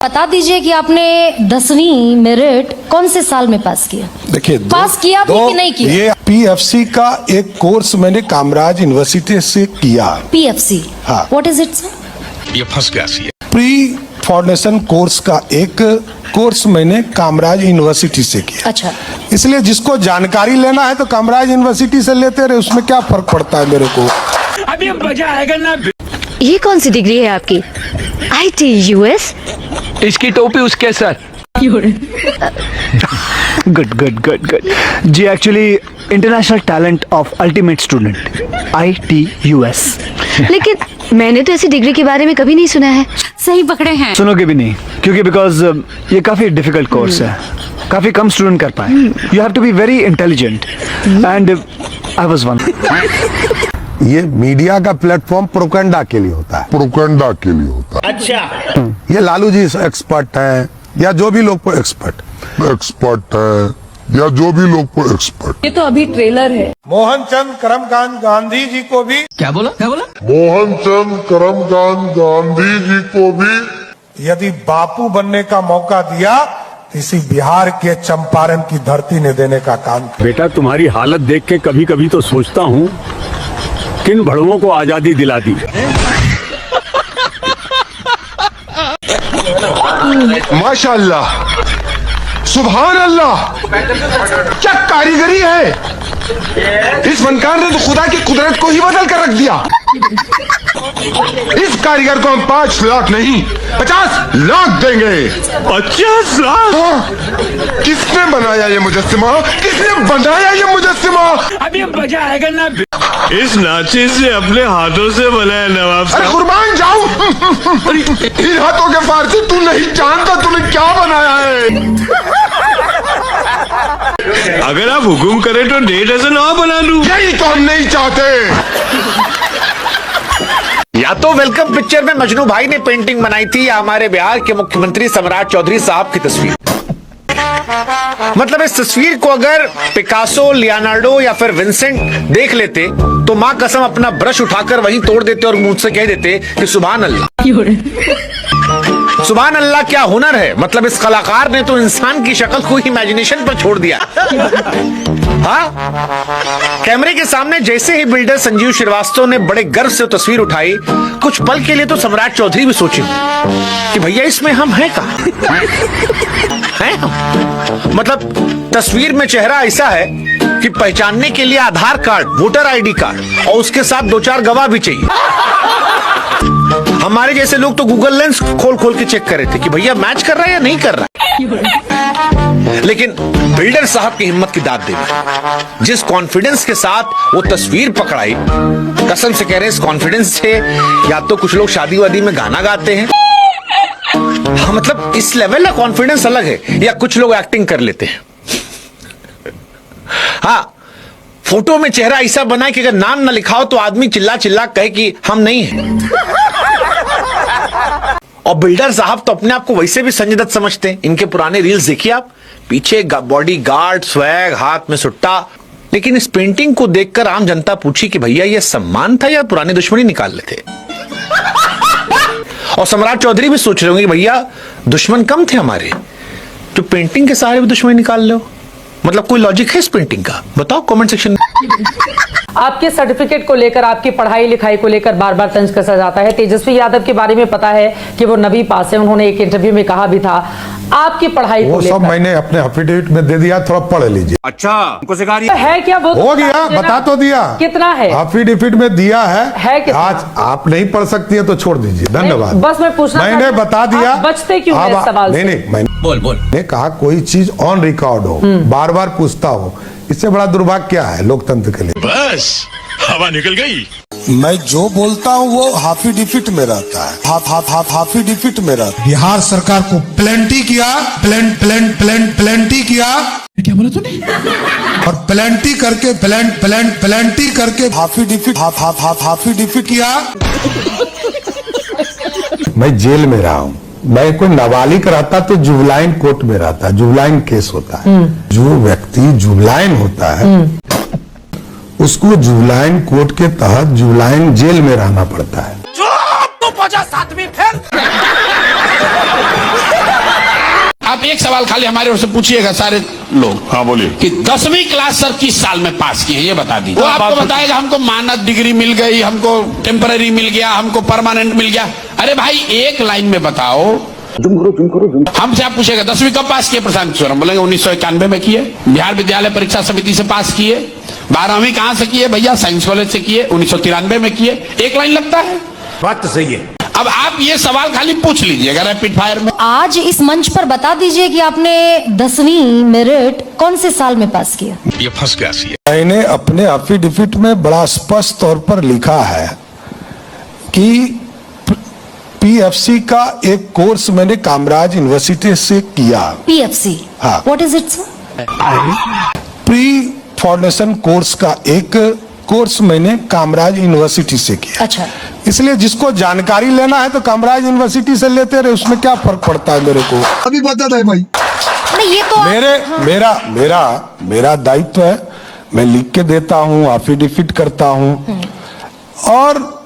बता दीजिए कि आपने 10वीं मेरिट कौन से साल में पास किया? देखिए पास किया भी कि नहीं किया? ये पीएफसी का एक कोर्स मैंने कामराज यूनिवर्सिटी से किया। पीएफसी, हाँ। What is it sir? ये फंस गया सी। प्री फाउंडेशन कोर्स का एक कोर्स मैंने कामराज यूनिवर्सिटी से किया। अच्छा, इसलिए जिसको जानकारी लेना है तो कामराज यूनिवर्सिटी से लेते रहे, उसमें क्या फर्क पड़ता है मेरे को। अभी मजा आएगा ना। ये कौन सी डिग्री है आपकी? IT US? इसकी टोपी उसके सर। गुड गुड गुड गुड जी, actually international talent of ultimate student IT US। लेकिन मैंने तो ऐसी डिग्री के बारे में कभी नहीं सुना है। सही पकड़े हैं। सुनोगे भी नहीं, क्योंकि बिकॉज ये काफी डिफिकल्ट कोर्स है, काफी कम स्टूडेंट कर पाए। You have to be very intelligent and I was one. ये मीडिया का प्लेटफॉर्म प्रोपेगेंडा के लिए होता है। प्रोपेगेंडा के लिए होता है। अच्छा, ये लालू जी एक्सपर्ट हैं या जो भी लोग एक्सपर्ट है या जो भी लोग एक्सपर्ट। ये तो अभी ट्रेलर है। मोहनचंद करमचंद गांधी जी को भी मोहनचंद करमचंद गांधी जी को भी यदि बापू बनने का मौका दिया तो इसी बिहार के चंपारण की धरती ने देने का काम किया। बेटा, तुम्हारी हालत देख के कभी कभी तो सोचता हूँ किन भड़ुओं को आजादी दिला दी। माशाअल्लाह, सुभान अल्लाह, क्या कारीगरी है। इस फनकार ने तो खुदा की कुदरत को ही बदल कर रख दिया। इस कारीगर को हम 5 लाख नहीं 50 लाख देंगे। 50 लाख? हाँ। किसने बनाया ये मुजस्सिमा? किसने बनाया ये मुजस्सिमा? अभी मजा आएगा ना। इस नाचे से अपने हाथों से बनाया नवाब अरे साहब। कुर्बान जाऊं। इन हाथों के फार से तू नहीं जानता तूने क्या बनाया है। अगर आप हुकुम करें तो 1.5 और बना लूं। यही तो हम नहीं चाहते। या तो वेलकम पिक्चर में मजनू भाई ने पेंटिंग बनाई थी, या हमारे बिहार के मुख्यमंत्री सम्राट चौधरी साहब की तस्वीर। मतलब इस तस्वीर को अगर पिकासो, लियोनार्डो या फिर विंसेंट देख लेते तो मां कसम अपना ब्रश उठाकर वहीं तोड़ देते और मुझसे कह देते कि सुभान अल्लाह। सुभान अल्लाह, क्या हुनर है। मतलब इस कलाकार ने तो इंसान की शक्ल को इमेजिनेशन पर छोड़ दिया। हाँ, कैमरे के सामने जैसे ही बिल्डर संजीव श्रीवास्तव ने बड़े गर्व से तस्वीर उठाई, कुछ पल के लिए तो सम्राट चौधरी भी सोचे कि भैया इसमें हम हैं कहां? हैं हम? मतलब तस्वीर में चेहरा ऐसा है कि पहचानने के लिए आधार कार्ड, वोटर ID कार्ड और उसके साथ 2-4 गवाह भी चाहिए। हमारे जैसे लोग तो गूगल लेंस खोल खोल के चेक कर रहे थे कि भैया मैच कर रहा है या नहीं कर रहा है। लेकिन बिल्डर साहब की हिम्मत की दाद देवी, जिस कॉन्फिडेंस के साथ वो तस्वीर पकड़ाई, कसम से कह रहे हैं इस कॉन्फिडेंस से या तो कुछ लोग शादी वादी में गाना गाते हैं। हाँ, मतलब इस लेवल का कॉन्फिडेंस अलग है, या कुछ लोग एक्टिंग कर लेते हैं। हाँ, फोटो में चेहरा ऐसा बना है कि अगर नाम ना लिखा हो तो आदमी चिल्ला चिल्ला कहे कि हम नहीं हैं। और बिल्डर साहब तो अपने आप को वैसे भी संजय दत्त समझते हैं। इनके पुराने रील्स देखिए आप, पीछे बॉडी गार्ड, स्वैग, हाथ में सुट्टा। लेकिन इस पेंटिंग को देखकर आम जनता पूछी कि भैया ये सम्मान था या पुरानी दुश्मनी निकाल रहे थे। और सम्राट चौधरी भी सोच रहे होंगे कि भैया दुश्मन कम थे हमारे, जो पेंटिंग के सहारे भी दुश्मनी निकाल लो। मतलब कोई लॉजिक है इस पेंटिंग का? बताओ कमेंट सेक्शन में। आपके सर्टिफिकेट को लेकर, आपकी पढ़ाई लिखाई को लेकर बार बार तंज कसा जाता है। तेजस्वी यादव के बारे में पता है कि वो नवी पास है, उन्होंने एक इंटरव्यू में कहा भी था। आपकी पढ़ाई वो को सब लेकर मैंने अपने एफिडेविट में दे दिया, थोड़ा पढ़ लीजिए। अच्छा, हमको सिखा रही है क्या? वो हो गया, बता तो दिया। कितना है? एफिडेविट में दिया है कितना? आज आप नहीं पढ़ सकती है तो छोड़ दीजिए, धन्यवाद। बस मैं पूछना मैंने बता दिया। आप बचते क्यों हैं इस सवाल से? नहीं, मैंने कहा कोई चीज ऑन रिकॉर्ड हो, बार बार पूछता हो, इससे बड़ा दुर्भाग्य क्या है लोकतंत्र के लिए। बस हवा निकल गई। मैं जो बोलता हूँ वो हाफी डिफिट में रहता है। हाफी डिफिट में रहता है। बिहार सरकार को प्लेंटी किया, प्लेंटी किया। क्या बोला तूने? और प्लेंटी करके प्लेंटी करके हाफी डिफिट किया। मैं जेल में रहा हूँ। मैं कोई नाबालिग रहता तो जुबलाइन कोर्ट में रहता, जुबलाइन केस होता है। जो व्यक्ति जुबलाइन होता है उसको जुबलाइन कोर्ट के तहत जुबलाइन जेल में रहना पड़ता है। चुप, तू 50 आदमी फिर आप एक सवाल खाली हमारे ओर से पूछिएगा सारे लोग। हाँ बोलिए। कि 10वीं क्लास सर किस साल में पास किए ये बता दीजिए। वो आपको बताएगा हमको मानद डिग्री मिल गई, हमको टेम्पररी मिल गया, हमको परमानेंट मिल गया। अरे भाई एक लाइन में बताओ। हमसे आप पूछेगा 10वीं कब पास किए प्रशांत किशोर, हम बोलेंगे 1991 में किए। बिहार विद्यालय परीक्षा समिति से पास किए। 12वीं कहां से किए भैया? साइंस कॉलेज से किए, 1993 में किए। एक लाइन लगता है? बात तो सही है। अब आप ये सवाल खाली पूछ लीजिएगा रैपिड फायर में। आज इस मंच पर बता दीजिए कि आपने 10वीं मेरिट कौन से साल में पास किया? ये फंस गया सी। मैंने अपने एफिडेविट में बड़ा स्पष्ट तौर पर लिखा है कि पीएफसी का एक कोर्स मैंने कामराज यूनिवर्सिटी से किया। PFC? हाँ। What is it, sir? Pre foundation course का एक कोर्स मैंने कामराज यूनिवर्सिटी से किया। अच्छा। इसलिए जिसको जानकारी लेना है तो कामराज यूनिवर्सिटी से लेते रहे, उसमें क्या फर्क पड़ता है मेरे को। अभी बता दे भाई। नहीं ये तो मेरा दायित्व है, मैं लिख के देता हूँ, एफिडेविट करता हूँ, और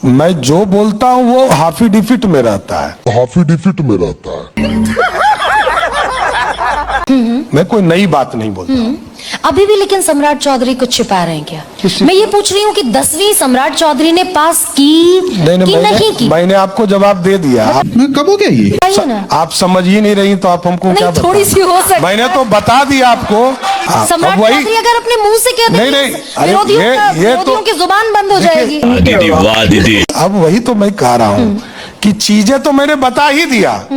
मैं जो बोलता हूँ वो एफिडेविट में रहता है। मैं कोई नई बात नहीं बोलता। अभी भी लेकिन सम्राट चौधरी कुछ छिपा रहे हैं क्या? मैं ये पूछ रही हूँ कि 10वीं सम्राट चौधरी ने पास की नहीं की? मैंने आपको जवाब दे दिया। कब हो गया ये? बताइए ना। आप समझ ही नहीं रही तो आप हमको क्या नहीं, थोड़ी सी हो सकती। मैंने तो बता दिया आपको। सम्राट चौधरी अगर अपने मुंह से कह दें, नहीं, अरे विरोधियों की जुबान बंद हो जाएगी। अब वही तो मैं कह रहा हूँ कि चीजें तो मैंने बता ही दिया,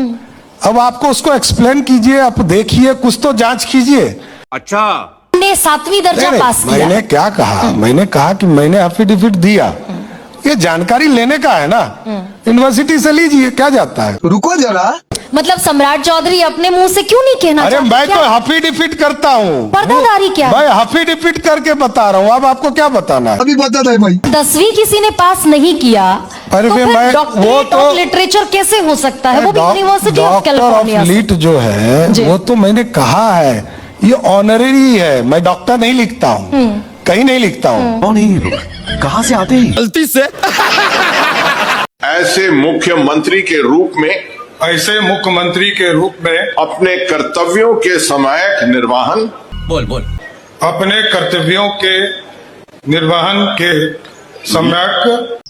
अब आपको उसको एक्सप्लेन कीजिए, आप देखिए, कुछ तो जांच कीजिए। अच्छा, ने 7वीं दर्जा पास किया। मैंने क्या कहा? मैंने कहा कि मैंने एफिडेविट दिया, ये जानकारी लेने का है ना, यूनिवर्सिटी से लीजिए, क्या जाता है। रुको जरा, मतलब सम्राट चौधरी अपने मुंह से क्यों नहीं कहना अरे चाहते? मैं क्या? तो एफिडेविट करता हूँ, पर्दादारी क्या? मैं एफिडेविट करके बता रहा हूँ, अब आपको क्या बताना है? अभी बता दे भाई। 10वीं किसी ने पास नहीं किया अरे तो फिर मैं वो तो लिटरेचर कैसे हो सकता है? वो भी university of doctor of California से। लीट जो है वो तो मैंने कहा है, ये ऑनररी है, मैं डॉक्टर नहीं लिखता हूँ, कहीं नहीं लिखता हूँ। कहां से आते हैं? गलती से। ऐसे मुख्यमंत्री के रूप में अपने कर्तव्यों के समयक निर्वहन अपने कर्तव्यों के निर्वहन के सम्यक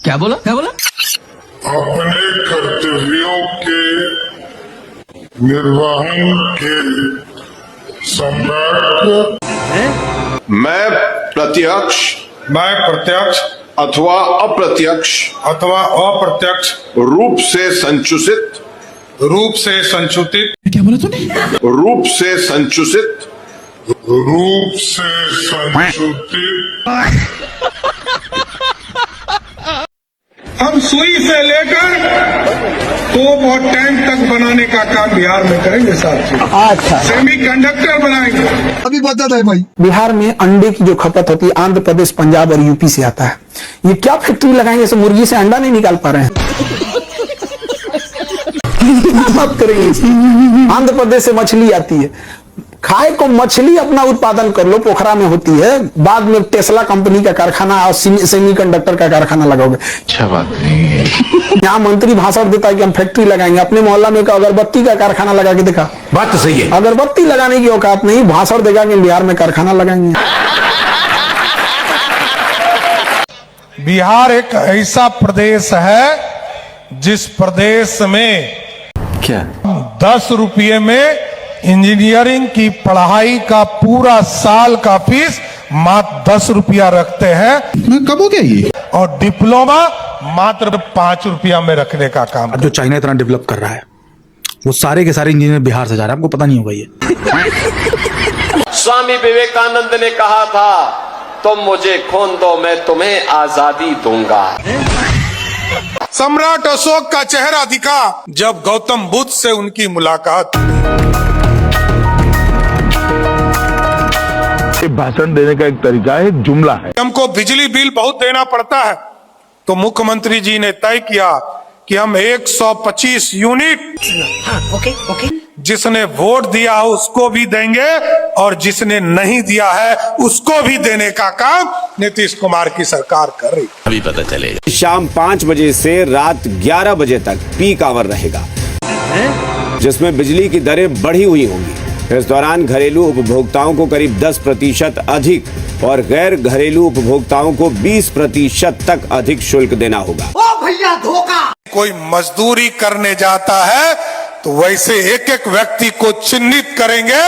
क्या बोला? अपने कर्तव्यों के निर्वहन के सम्यक मैं प्रत्यक्ष अथवा अप्रत्यक्ष रूप से संचुषित क्या बोला तूने? रूप से संचुषित हम सुई से लेकर तोप और टैंक तक बनाने का काम बिहार में करेंगे साथियों। अच्छा, सेमी कंडक्टर बनाएंगे। अभी बता दे भाई। बिहार में अंडे की जो खपत होती है आंध्र प्रदेश, पंजाब और यूपी से आता है। ये क्या फैक्ट्री लगाएंगे? से मुर्गी से अंडा नहीं निकाल पा रहे हैं। बात करेंगे। आंध्र प्रदेश से मछली आती है, खाए को मछली अपना उत्पादन कर लो, पोखरा में होती है, बाद में टेस्ला कंपनी का कारखाना और सेमीकंडक्टर का कारखाना लगाओगे। अच्छा बात नहीं है। यहाँ मंत्री भाषण देता है कि हम फैक्ट्री लगाएंगे, अपने मोहल्ला में अगरबत्ती का कारखाना लगा के देखा। बात तो सही है। अगरबत्ती लगाने की औकात नहीं, भाषण देगा कि बिहार में कारखाना लगाएंगे। बिहार एक ऐसा प्रदेश है जिस प्रदेश में क्या 10 रुपये में इंजीनियरिंग की पढ़ाई का पूरा साल का फीस मात्र 10 रुपया रखते हैं। कब हो गया ये? और डिप्लोमा मात्र 5 रुपया में रखने का काम। जो चाइना इतना डेवलप कर रहा है, वो सारे के सारे इंजीनियर बिहार से जा रहे हैं, आपको पता नहीं होगा ये। स्वामी विवेकानंद ने कहा था, तुम मुझे खून दो, मैं तुम्हें आजादी दूंगा। सम्राट अशोक का चेहरा दिखा जब गौतम बुद्ध से उनकी मुलाकात। भाषण देने का एक तरीका है, एक जुमला है। हमको बिजली बिल बहुत देना पड़ता है, तो मुख्यमंत्री जी ने तय किया कि हम 125 यूनिट जिसने वोट दिया है उसको भी देंगे और जिसने नहीं दिया है उसको भी देने का काम नीतीश कुमार की सरकार कर रही। अभी पता चलेगा। शाम 5 बजे से रात 11 बजे तक पीक आवर रहेगा। जिसमें बिजली की दरें बढ़ी हुई होंगी। इस दौरान घरेलू उपभोक्ताओं को करीब 10% अधिक और गैर घरेलू उपभोक्ताओं को 20% तक अधिक शुल्क देना होगा। ओ भैया धोखा। कोई मजदूरी करने जाता है तो वैसे एक एक व्यक्ति को चिन्हित करेंगे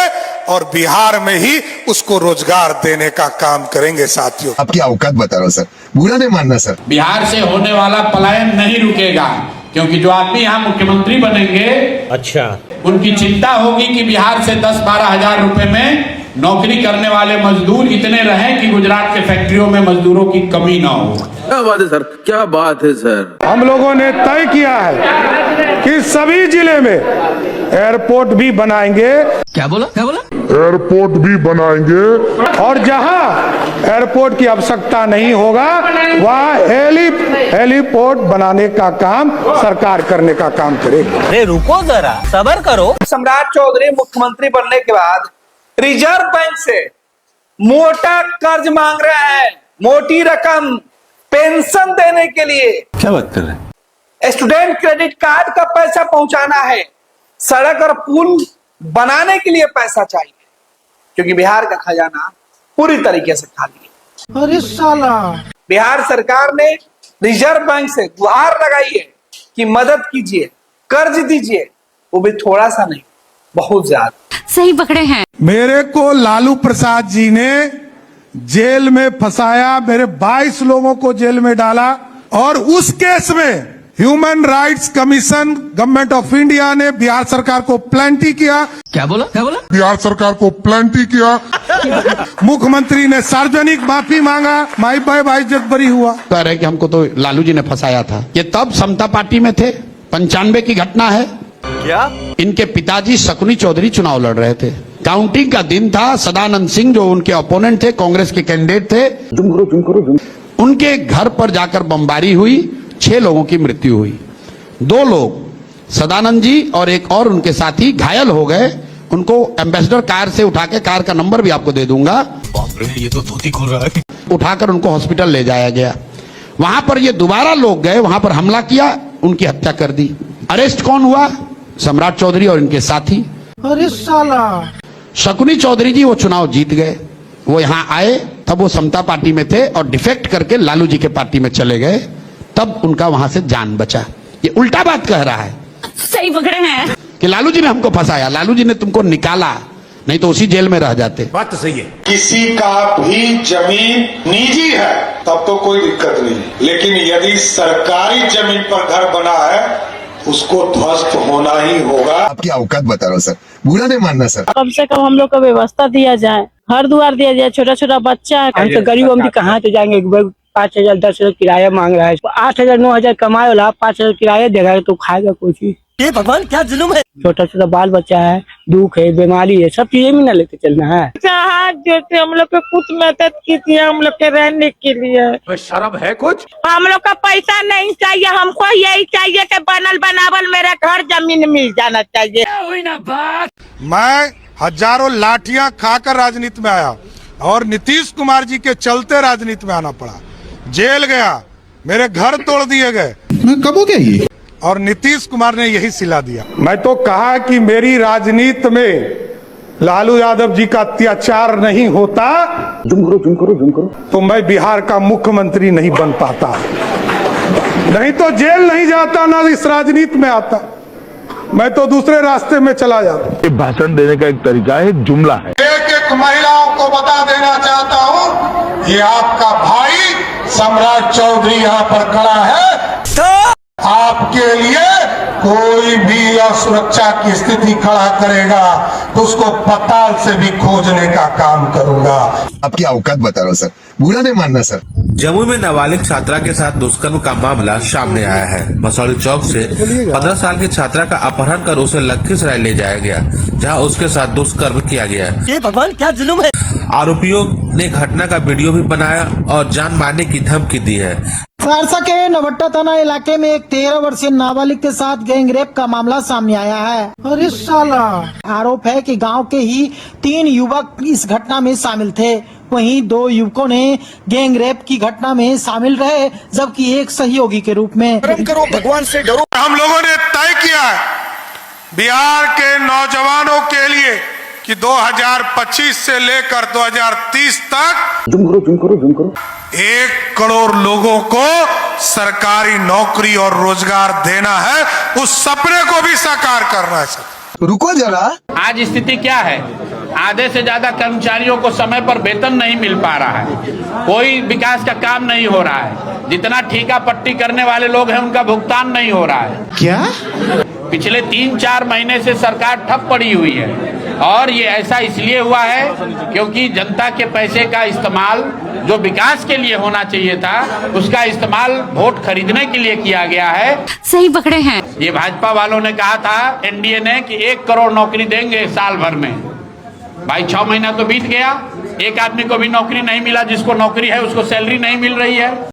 और बिहार में ही उसको रोजगार देने का काम करेंगे। साथियों, आपकी औकात बता रहा हूँ सर, बुरा नहीं मानना सर। बिहार से होने वाला पलायन नहीं रुकेगा, क्योंकि जो आदमी यहाँ मुख्यमंत्री बनेंगे, अच्छा, उनकी चिंता होगी कि बिहार से 10-12 हजार रुपए में नौकरी करने वाले मजदूर इतने रहें कि गुजरात के फैक्ट्रियों में मजदूरों की कमी ना हो। क्या बात है सर, क्या बात है सर। हम लोगों ने तय किया है कि सभी जिले में एयरपोर्ट भी बनाएंगे। क्या बोला एयरपोर्ट भी बनाएंगे और जहां एयरपोर्ट की आवश्यकता नहीं होगा वहां हेलीपोर्ट बनाने का काम सरकार करने का काम करेगी। अरे रुको जरा, सब्र करो। सम्राट चौधरी मुख्यमंत्री बनने के बाद रिजर्व बैंक से मोटा कर्ज मांग रहे हैं, मोटी रकम पेंशन देने के लिए। क्या बात कर रहे हैं? स्टूडेंट क्रेडिट कार्ड का पैसा पहुंचाना है, सड़क और पुल बनाने के लिए पैसा चाहिए, क्योंकि बिहार का खजाना पूरी तरीके से खाली है। अरे साला, बिहार सरकार ने रिजर्व बैंक से गुहार लगाई है कि मदद कीजिए, कर्ज दीजिए, वो भी थोड़ा सा नहीं, बहुत ज्यादा। सही पकड़े हैं। मेरे को लालू प्रसाद जी ने जेल में फंसाया, मेरे 22 लोगों को जेल में डाला और उस केस में human rights commission government of India ने बिहार सरकार को प्लेंटी किया। क्या बोला बिहार सरकार को प्लेंटी किया। मुख्यमंत्री ने सार्वजनिक माफी मांगा, माई बाई इज्जत बरी हुआ। कह रहे कि हमको तो लालू जी ने फंसाया था। ये तब समता पार्टी में थे, 95 की घटना है। क्या? इनके पिताजी शकुनी चौधरी चुनाव लड़ रहे थे, काउंटिंग का दिन था। सदानंद सिंह जो उनके ओपोनेंट थे, कांग्रेस के कैंडिडेट थे, उनके घर पर जाकर बमबारी हुई, 6 लोगों की मृत्यु हुई। 2 लोग, सदानंद जी और एक और उनके साथी घायल हो गए। उनको एम्बेसडर कार से उठा के, कार का नंबर भी आपको दे दूंगा, ये तो धोती खोल रहा है। उठाकर उनको हॉस्पिटल ले जाया गया। वहां पर ये दोबारा लोग गए, वहां पर हमला किया, उनकी हत्या कर दी। अरेस्ट कौन हुआ? सम्राट चौधरी और इनके साथी। अरे साला, शकुनी चौधरी जी वो चुनाव जीत गए। वो यहाँ आए, तब वो समता पार्टी में थे और डिफेक्ट करके लालू जी के पार्टी में चले गए, तब उनका वहां से जान बचा। ये उल्टा बात कह रहा है। सही पकड़े हैं कि लालू जी ने हमको फंसाया, लालू जी ने तुमको निकाला, नहीं तो उसी जेल में रह जाते। बात तो सही है। किसी का भी जमीन निजी है तब तो कोई दिक्कत नहीं, लेकिन यदि सरकारी जमीन पर घर बना है उसको ध्वस्त होना ही होगा। आपकी औकात बता रहा हूँ सर, बुरा नहीं मानना सर। कम से कम हम लोग को व्यवस्था दिया जाए, हर द्वार दिया जाए। छोटा छोटा बच्चा है, हम तो गरीब, हम कहाँ से जाएंगे? 5,000 10,000 किराया मांग रहा है। 8,000 9,000 कमाए वाला 5,000 किराया देगा तो खाएगा कुछ ही। ये भगवान क्या जुल्म है। छोटा छोटा बाल बच्चा है, दुख है, बीमारी है, सब चीजें भी ना लेके चलना है। हाथ जोड़ते हम लोग को कुछ मदद कीजिए, हम लोग के रहने के लिए। शर्म है कुछ? हम लोग का पैसा नहीं चाहिए, हमको यही चाहिए कि बनल बनावल मेरा घर जमीन मिल जाना चाहिए। मैं हजारों लाठियां खाकर राजनीति में आया और नीतीश कुमार जी के चलते राजनीति में आना पड़ा। जेल गया, मेरे घर तोड़ दिए गए। मैं कब हो गया ये? और नीतीश कुमार ने यही सिला दिया। मैं तो कहा कि मेरी राजनीति में लालू यादव जी का अत्याचार नहीं होता, जुम करो। तो मैं बिहार का मुख्यमंत्री नहीं बन पाता, नहीं तो जेल नहीं जाता, ना इस राजनीति में आता, मैं तो दूसरे रास्ते में चला जाता। ये भाषण देने का एक तरीका है, जुमला है। एक महिलाओं को बता देना चाहता हूँ, ये आपका भाई सम्राट चौधरी यहाँ पर खड़ा है। आपके लिए कोई भी असुरक्षा की स्थिति खड़ा करेगा तो उसको पताल से भी खोजने का काम करूंगा। आपकी औकात बता रहा हूँ सर, बुरा नहीं मानना सर। जमुई में नाबालिग छात्रा के साथ दुष्कर्म का मामला सामने आया है। मसौड़ी चौक से 15 साल की छात्रा का अपहरण कर उसे लखीसराय ले जाया गया, जहां उसके साथ दुष्कर्म किया गया। ये भगवान क्या जुल्म है। आरोपियों ने घटना का वीडियो भी बनाया और जान मारने की धमकी दी है। सहरसा के नवट्टा थाना इलाके में एक 13 वर्षीय नाबालिग के साथ गैंगरेप का मामला सामने आया है। अरे साला, आरोप है कि गांव के ही 3 युवक इस घटना में शामिल थे। वहीं 2 युवकों ने गैंगरेप की घटना में शामिल रहे, जबकि एक सहयोगी के रूप में। भगवान से डरो। हम लोगों ने तय किया है बिहार के नौजवानों के लिए कि 2025 से लेकर 2030 तक 1 करोड़ लोगों को सरकारी नौकरी और रोजगार देना है। उस सपने को भी साकार करना है सर। रुको जरा, आज स्थिति क्या है? आधे से ज्यादा कर्मचारियों को समय पर वेतन नहीं मिल पा रहा है, कोई विकास का काम नहीं हो रहा है, जितना ठेका पट्टी करने वाले लोग हैं उनका भुगतान नहीं हो रहा है। क्या पिछले 3-4 महीने से सरकार ठप पड़ी हुई है और ये ऐसा इसलिए हुआ है क्योंकि जनता के पैसे का इस्तेमाल जो विकास के लिए होना चाहिए था उसका इस्तेमाल वोट खरीदने के लिए किया गया है। सही पकड़े हैं। ये भाजपा वालों ने कहा था एनडीए ने कि 1 करोड़ नौकरी देंगे साल भर में। भाई 6 महीना तो बीत गया, एक आदमी को भी नौकरी नहीं मिला, जिसको नौकरी है उसको सैलरी नहीं मिल रही है।